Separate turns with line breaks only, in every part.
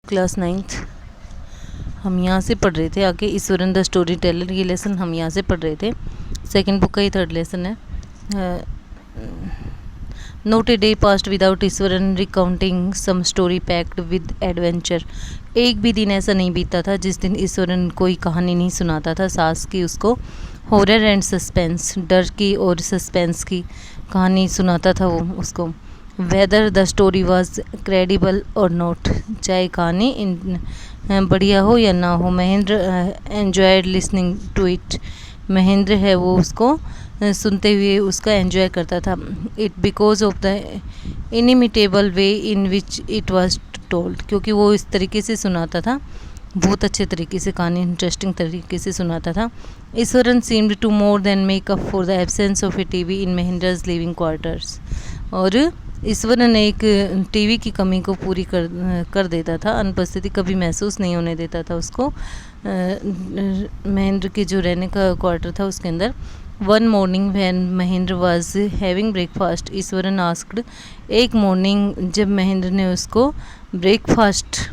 Class 9th हम यहाँ से पढ़ रहे थे आगे ईश्वरन द स्टोरी टेलर। ये लेसन हम यहाँ से पढ़ रहे थे। सेकंड बुक का ही थर्ड लेसन है। Not a day past without Iswaran recounting some story packed with adventure. एक भी दिन ऐसा नहीं बीतता था जिस दिन ईश्वरन कोई कहानी नहीं सुनाता था सास की उसको। हॉरर एंड सस्पेंस, डर की और सस्पेंस की कहानी सुनाता था वो उसको। Whether the story was credible और नॉट, चाहे कहानी बढ़िया हो या ना हो, Mahendra enjoyed listening to it. Mahendra है वो उसको सुनते हुए उसका एन्जॉय करता था। It because of the inimitable way in which it was told, क्योंकि वो इस तरीके से सुनाता था, बहुत अच्छे तरीके से कहानी इंटरेस्टिंग तरीके से सुनाता था। Iswaran seemed to more than make up for the absence of a TV in Mahendra's living quarters. और ईश्वरन एक टीवी की कमी को पूरी कर देता था, अनुपस्थिति कभी महसूस नहीं होने देता था उसको महेंद्र के जो रहने का क्वार्टर था उसके अंदर। One morning when Mahendra was having breakfast, Eswaran asked, एक मॉर्निंग जब महेंद्र ने उसको ब्रेकफास्ट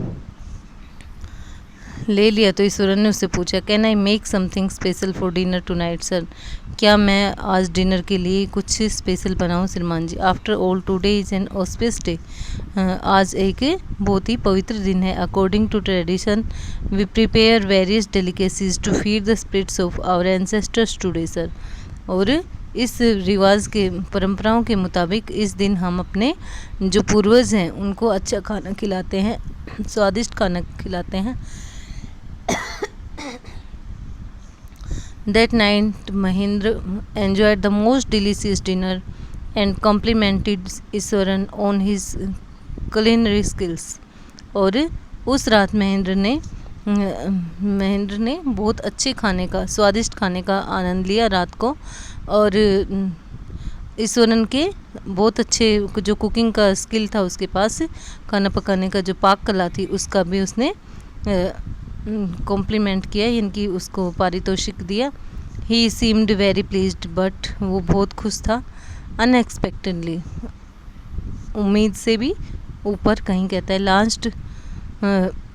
ले लिया तो ईश्वरन ने उससे पूछा, can I make something special for dinner tonight sir? क्या मैं आज डिनर के लिए कुछ स्पेशल बनाऊं श्रीमान ji? After all today is an auspicious day, आज एक बहुत ही पवित्र दिन है। According to tradition we prepare various delicacies to feed the spirits of our ancestors today sir. और इस रिवाज के परंपराओं के मुताबिक इस दिन हम अपने जो पूर्वज हैं उनको अच्छा खाना खिलाते हैं, स्वादिष्ट खाना खिलाते हैं। That night Mahendra enjoyed the most delicious dinner and complimented Eswaran on his culinary skills। और उस रात महेंद्र ने बहुत अच्छे खाने का, स्वादिष्ट खाने का आनंद लिया रात को। और ईश्वरन के बहुत अच्छे जो कुकिंग का स्किल था उसके पास, खाना पकाने का जो पाक कला थी उसका भी उसने कॉम्प्लीमेंट किया, यानी उसको पारितोषिक दिया। ही सीम्ड वेरी प्लीज्ड, बट वो बहुत खुश था। अनएक्सपेक्टेडली, उम्मीद से भी ऊपर कहीं कहता है, last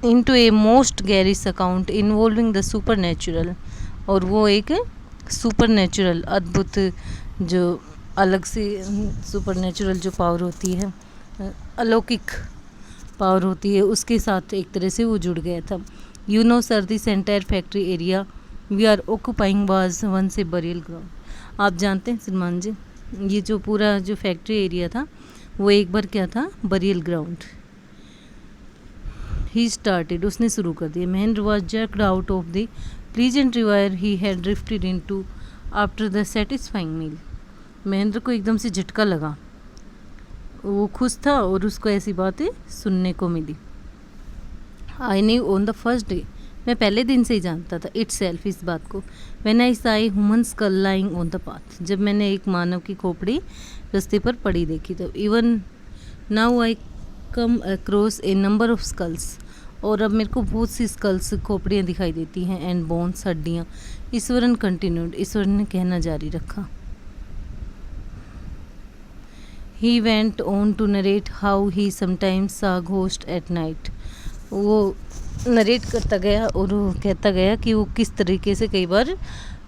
into a most garish account involving the super natural. और वो एक सुपर नेचुरल अद्भुत जो अलग से सुपर नेचुरल जो पावर होती है, अलौकिक पावर होती है, उसके साथ एक तरह से वो जुड़ गया था। You know sir, this entire factory area we are occupying was once a burial ground. आप जानते हैं श्रीमान जी, ये जो पूरा जो फैक्ट्री एरिया था वो एक बार क्या था, बरियल ग्राउंड। ही स्टार्टेड, उसने शुरू कर दिया। Mahendra was jerked out of the pleasant reverie he had drifted into after the satisfying meal. Mahendra को एकदम से झटका लगा, वो खुश था और उसको ऐसी बातें सुनने को मिली। I knew on the first day, मैं पहले दिन से ही जानता था, इट सेल्फ, इस बात को। When I Sai human school lying on the path, जब मैंने एक मानव की खोपड़ी रास्ते पर पड़ी देखी तो। Even now I come across a number of skulls, और अब मेरे को बहुत सी स्कल्स खोपड़ियाँ दिखाई देती हैं, एंड बोन्स, हड्डियाँ। ईश्वरन कंटिन्यूड, ईश्वरन ने कहना जारी रखा। He went on to narrate how he sometimes saw ghost at night. वो नरेट करता गया और वो कहता गया कि वो किस तरीके से कई बार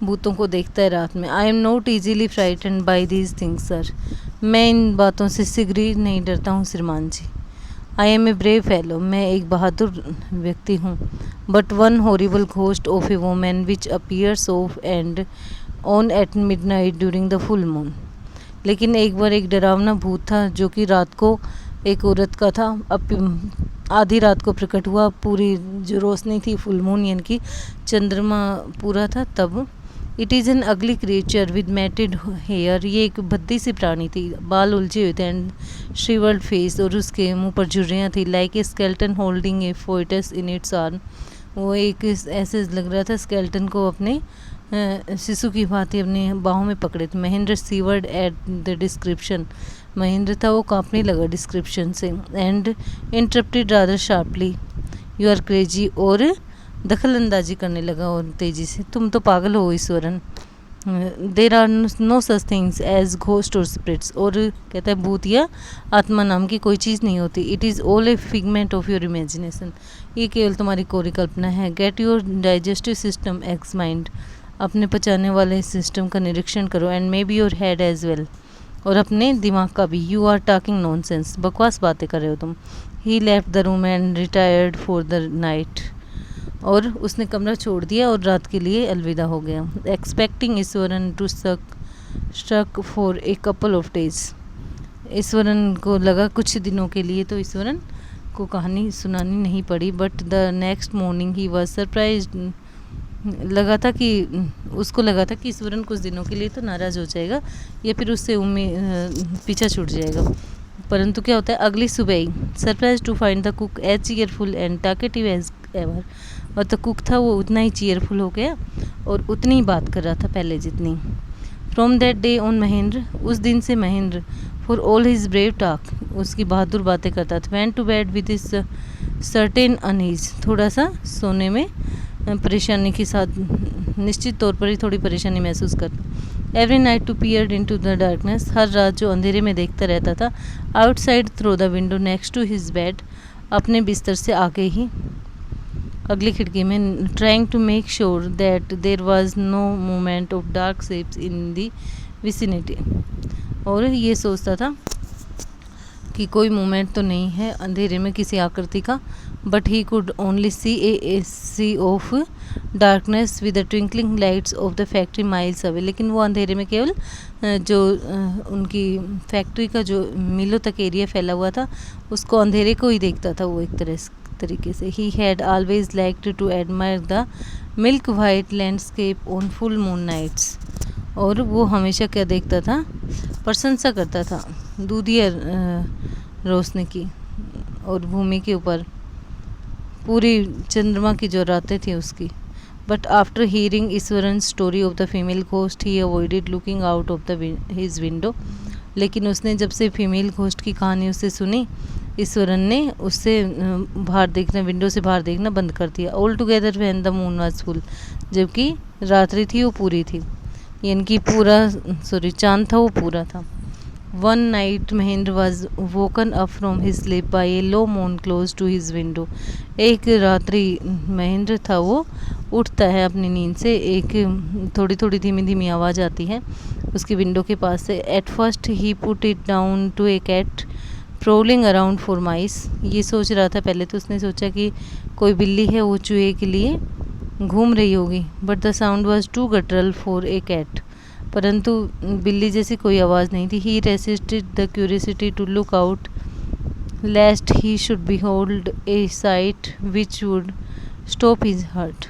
भूतों को देखता है रात में। I am not easily frightened by these things sir, मैं इन बातों से शीघ्र नहीं डरता हूँ श्रीमान ji. I am a brave fellow, मैं एक बहादुर व्यक्ति हूँ। But one horrible ghost of a woman which appears off and on at midnight during the full moon. लेकिन एक बार एक डरावना भूत था जो कि रात को एक औरत का था, अब आधी रात को प्रकट हुआ, पूरी जो रोशनी थी, फुल मून यानी कि चंद्रमा पूरा था तब। It is an ugly creature with matted hair, ये एक भद्दी सी प्राणी थी, बाल उलझे हुए थे, एंड श्रिवल्ड फेस, और उसके मुंह पर झुर्रियाँ थी। Like a skeleton holding a foetus in its arm, वो एक ऐसे लग रहा था स्केल्टन को अपने शिशु की भांति अपने बाहों में पकड़े थे। Mahendra shivered at the description, Mahendra था वो कांपने लगा डिस्क्रिप्शन से। And interrupted rather sharply, you are crazy, और दखल अंदाजी करने लगा और तेज़ी से, तुम तो पागल हो Iswaran. There are no such things as ghost और स्पिरिट्स, और कहता है भूत या आत्मा नाम की कोई चीज़ नहीं होती. It is all a figment of your imagination, ये केवल तुम्हारी कोरी कल्पना है. Get your digestive system examined, अपने पचाने वाले सिस्टम का निरीक्षण करो. And maybe your head as well, और अपने दिमाग का भी. यू आर टॉकिंग नॉनसेंस, बकवास बातें कर रहे हो तुम. He left the room and retired for the night, और उसने कमरा छोड़ दिया और रात के लिए अलविदा हो गया. Expecting Eswaran to stuck for a couple of days, Eswaran को लगा कुछ दिनों के लिए तो ईश्वरन को कहानी सुनानी नहीं पड़ी. But the next morning he was surprise, उसको लगा था कि ईश्वरन कुछ दिनों के लिए तो नाराज़ हो जाएगा या फिर उससे पीछा छूट जाएगा. परंतु क्या होता है, अगली सुबह he surprise to find the cook as cheerful and talkative as ever, और तो कुक था वो उतना ही चीयरफुल हो गया और उतनी ही बात कर रहा था पहले जितनी. From that day on Mahendra, उस दिन से Mahendra for all his brave talk, उसकी बहादुर बातें करता था. Went to bed with his certain unease, थोड़ा सा सोने में परेशानी के साथ, निश्चित तौर पर ही थोड़ी परेशानी महसूस करता. Every night to peered into the darkness, हर रात जो अंधेरे में देखता रहता था. Outside through the window next to his bed, अपने बिस्तर से आगे ही अगली खिड़की में. Trying to make sure that there was no movement of dark shapes in the vicinity, और ये सोचता था कि कोई मूवमेंट तो नहीं है अंधेरे में किसी आकृति का. But he could only see a sea of darkness with the twinkling lights of the factory miles away, लेकिन वो अंधेरे में केवल जो उनकी फैक्ट्री का जो मीलों तक एरिया फैला हुआ था उसको अंधेरे को ही देखता था वो एक तरीके से. He had always liked to admire the milk white landscape on full moon nights, और वो हमेशा क्या देखता था, प्रशंसा करता था दूधिया रोशनी की और भूमि के ऊपर पूरी चंद्रमा की जो रातें थी उसकी. But after hearing Eswaran story of the female ghost he avoided looking out of the his window, लेकिन उसने जब से फीमेल घोस्ट की कहानी उससे सुनी, ईश्वरन ने उससे बाहर देखना, विंडो से बाहर देखना बंद कर दिया. All together when the moon was full, जबकि रात्रि थी वो पूरी थी, यानी कि चांद था वो पूरा था. One night Mahendra was woken up from his sleep by a low moan close to his window, एक रात्रि महेंद्र था वो उठता है अपनी नींद से, एक थोड़ी थोड़ी धीमी धीमी आवाज़ आती है उसकी विंडो के पास से. At first he put it down to a cat prowling around for mice, ये सोच रहा था पहले तो उसने सोचा कि कोई बिल्ली है वो चूहे के लिए घूम रही होगी. But the sound was too guttural for a cat, परंतु बिल्ली जैसी कोई आवाज़ नहीं थी. He resisted the curiosity to look out lest he should behold a sight which would stop his heart,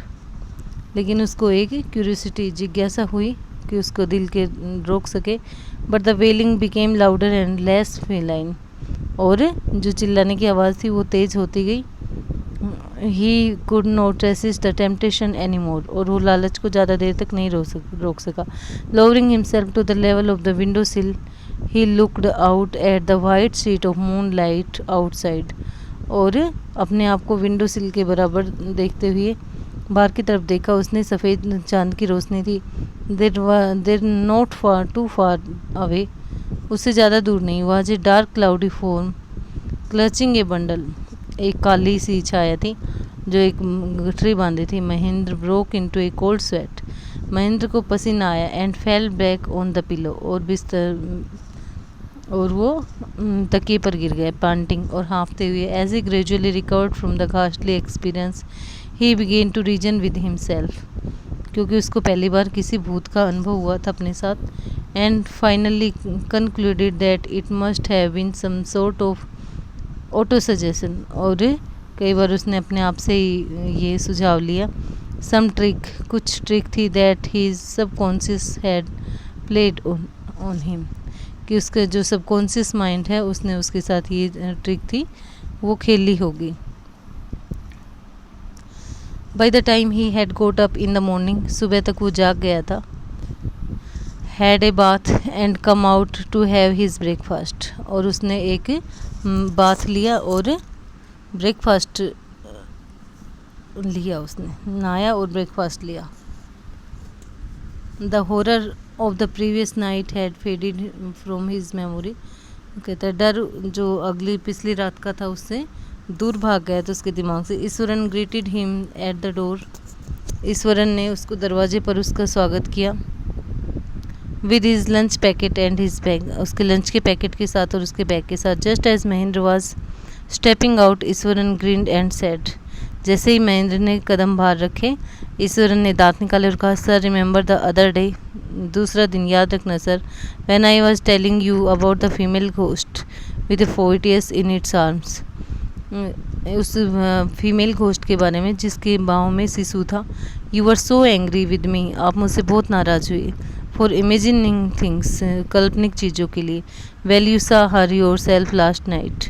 लेकिन उसको एक क्यूरियोसिटी जिज्ञासा हुई कि उसको दिल के रोक सके. But the wailing became louder and less feline, और जो चिल्लाने की आवाज़ थी वो तेज़ होती गई. He could not resist the temptation any more, और वो लालच को ज़्यादा देर तक नहीं रोक सका. Lowering himself to the level of the window sill he looked out at the white sheet of moonlight outside, और अपने आप को विंडो सिल के बराबर देखते हुए बाहर की तरफ देखा उसने. सफ़ेद चांद की रोशनी थी. There not far too far away, उससे ज़्यादा दूर नहीं. Was a dark cloudy form clutching a bundle, एक काली सी छाया थी जो एक गठरी बांधी थी. महेंद्र ब्रोक इनटू ए कोल्ड स्वेट, महेंद्र को पसीना आया. And fell back on the pillow, और बिस्तर और वो तकिए पर गिर गए पांटिंग और हाँफते हुए. As a gradually recovered from the ghastly experience he began to reason with himself, क्योंकि उसको पहली बार किसी भूत का अनुभव हुआ था अपने साथ. And finally concluded that it must have been some sort of autosuggestion, और कई बार उसने अपने आप से ही ये सुझाव लिया. सम ट्रिक, कुछ ट्रिक थी that he subconscious had played on him, कि उसका जो सबकॉन्शियस माइंड है उसने उसके साथ ये ट्रिक थी वो खेली होगी. By the time he had got up in the morning, सुबह तक वो जाग गया था. Had a bath and come out to have his breakfast, और उसने एक बाथ लिया और ब्रेकफास्ट लिया, उसने नहाया और ब्रेकफास्ट लिया. The horror of the previous night had faded from his memory. कहता है डर जो अगली पिछली रात का था उससे दूर भाग गया था उसके दिमाग से। Iswaran greeted him at the door. Iswaran ने उसको दरवाजे पर उसका स्वागत किया। With his lunch packet and his bag, उसके लंच के पैकेट के साथ और उसके बैग के साथ। Just as Mahendra was stepping out Iswaran grinned and said. जैसे ही महेंद्र ने कदम बाहर रखे, ईश्वरन ने दांत निकाले और कहा, sir remember the other day, दूसरा दिन याद रखना sir, when I was telling you about the female ghost with a foetus in its arms. उस फीमेल घोस्ट के बारे में जिसके बाहों में शिशु था। You were so angry with me, आप मुझसे बहुत नाराज हुए। फॉर इमेजिनिंग थिंग्स, काल्पनिक चीज़ों के लिए। Well you saw her yourself last night,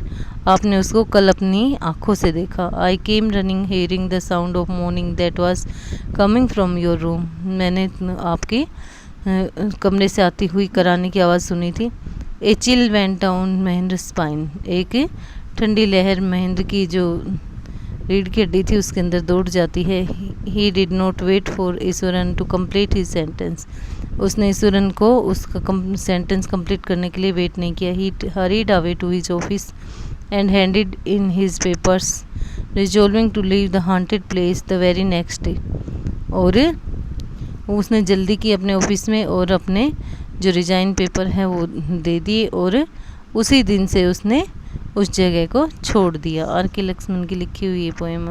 आपने उसको कल अपनी आँखों से देखा। I came running hearing the sound of moaning that was coming from your room, मैंने आपके कमरे से आती हुई कराने की आवाज़ सुनी थी। A chill went down Mahendra spine, एक ठंडी लहर महेंद्र की जो रीढ़ की हड्डी थी उसके अंदर दौड़ जाती है। He did not wait for Eswaran to complete his sentence, उसने ईश्वरन को उसका सेंटेंस कंप्लीट करने के लिए वेट नहीं किया। He hurried away to his office and handed in his papers, resolving to leave the haunted place the very next day. और उसने जल्दी की अपने ऑफिस में और अपने जो रिजाइन पेपर है वो दे दिए और उसी दिन से उसने उस जगह को छोड़ दिया। आर के लक्ष्मण की लिखी हुई ये पोएम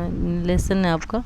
लेसन है आपका।